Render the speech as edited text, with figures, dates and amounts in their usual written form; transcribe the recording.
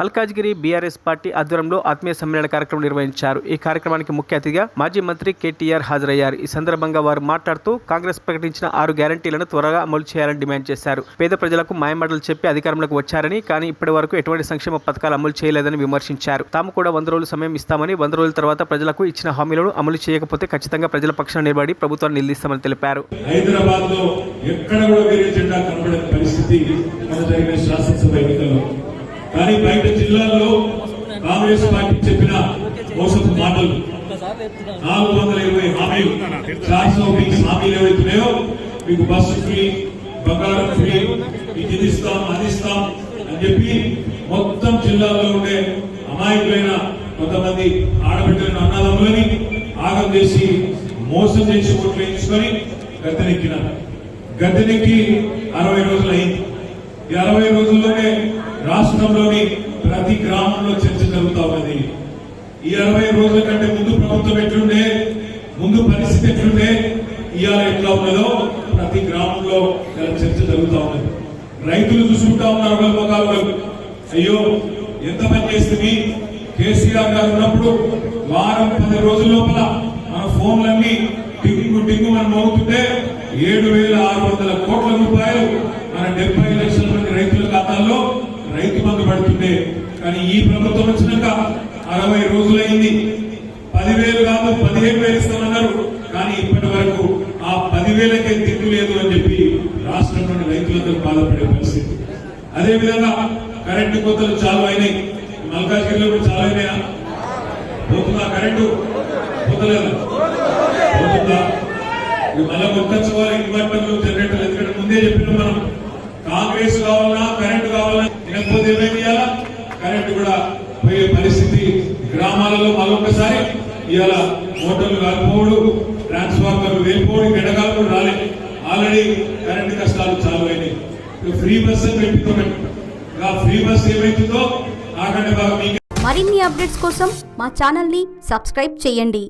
Malkajgiri BRS party ఆధ్వర్యంలో ఆత్మీయ సమ్మేళన కార్యక్రమం నిర్వహించారు. ఈ కార్యక్రమానికి ముఖ్య అతిథిగా మాజీ మంత్రి కేటీఆర్ హాజరయ్యారు. ఈ సందర్భంగా వారు మాట్లాడుతూ కాంగ్రెస్ ప్రకటించిన 6 గ్యారంటీలను త్వరగా అమలు చేయాలని డిమాండ్ చేశారు. పేద ప్రజలకు మాయమాటలు చెప్పి అధికారంలోకి వచ్చారని, కానీ ఇప్పటి వరకు ఎటువంటి సంక్షేమ పథకాలు అమలు చేయలేదని విమర్శించారు. తాము కూడా 100 రోజులు సమయం ఇస్తామని, 100 రోజుల తర్వాత ప్రజలకు ఇచ్చిన హామీలను అమలు చేయకపోతే ఖచ్చితంగా ప్రజల పక్షాన నిలబడి ప్రభుత్వాన్ని నిలదీస్తామని తెలిపారు. హైదరాబాద్ లో ఎక్కడ కూడా వేరే జెండా కనబడే పరిస్థితి మన జరిగిన శాసనసభ ఎన్నికల్లో. కానీ బయట జిల్లాల్లో కాంగ్రెస్ పార్టీ చెప్పిన మోసపు మాటలు 420 హామీలు 420 హామీలు ఏవైతున్నాయో మీకు బస్సు ఫ్రీ, బంగారం ఫ్రీ, ఇది ఇస్తాం అది ఇస్తాం అని చెప్పి మొత్తం జిల్లాల్లో ఉండే అమాయకులైన కొంతమంది ఆడబిడ్డలను అన్నదమ్ములని ఆగం చేసి మోసం చేసి ఓట్లు వేయించుకొని గద్దెనెక్కినారు. గద్దెనెక్కి 60 రోజులు అయింది. ఈ 60 రోజుల్లోనే రాష్ట్రంలోని ప్రతి గ్రామంలో చర్చ జరుగుతా ఉన్నది. ఈ 60 రోజుల కంటే ముందు ప్రభుత్వం ఎట్లుండే, ముందు పరిస్థితి ఎట్లుండే, ఇవాళ ఎట్లా ఉన్నదో ప్రతి గ్రామంలో చర్చ జరుగుతా ఉన్నది. రైతులు చూసుకుంటా ఉన్నారు వాళ్ళ ముఖాలు. అయ్యో ఎంత పని చేస్తుంది కేసీఆర్ గారు ఉన్నప్పుడు వారం 10 రోజుల లోపల మన ఫోన్లన్నీ టింగు టింగు మనం మోగుతుంటే 7,600 కోట్ల రూపాయలు మన 70 లక్షల మంది రైతుల ఖాతాల్లో రైతు బంధు పడుతుండే. కానీ ఈ ప్రభుత్వం వచ్చినాక 60 రోజులైంది. 10,000 కాదు 15,000 ఇస్తామన్నారు. కానీ ఇప్పటి వరకు ఆ 10,000కే దిక్కు లేదు అని చెప్పి రాష్ట్రంలోని రైతులందరూ బాధపడే పరిస్థితి. అదేవిధంగా కరెంటు కోతలు చాలు అయినాయి. మల్కాజ్గిరిలో కూడా చాలా అయినాయా? పోతుందా కరెంటు? పోతలేదా? పోతుందా? మళ్ళీ కొట్టుకోవాలి ఇన్వర్టర్లు, జనరేటర్లు. ఎందుకంటే ముందే చెప్పిన మనం కాంగ్రెస్ కావాలన్నా కరెంటు కావాలన్నా లేకపోతే ఏమేమి ఇవ్వాలా? కరెంటు కూడా పోయే పరిస్థితి గ్రామాలలో మళ్ళొకసారి ఇవాళ మోటార్లు కాలిపోవడు, ట్రాన్స్ఫార్మర్లు వేలిపోవడం, గడ్డకాలు కూడా రాలేదు. ఆల్రెడీ కరెంటు కష్టాలు చాలు అయినాయి. ఫ్రీ బస్ అని పెట్టుకోండి. ఆ ఫ్రీ బస్ ఏమైతుందో నాకంటే బాగా మీకు. మరిన్ని అప్డేట్స్ కోసం మా ఛానల్ ని సబ్స్క్రైబ్ చేయండి.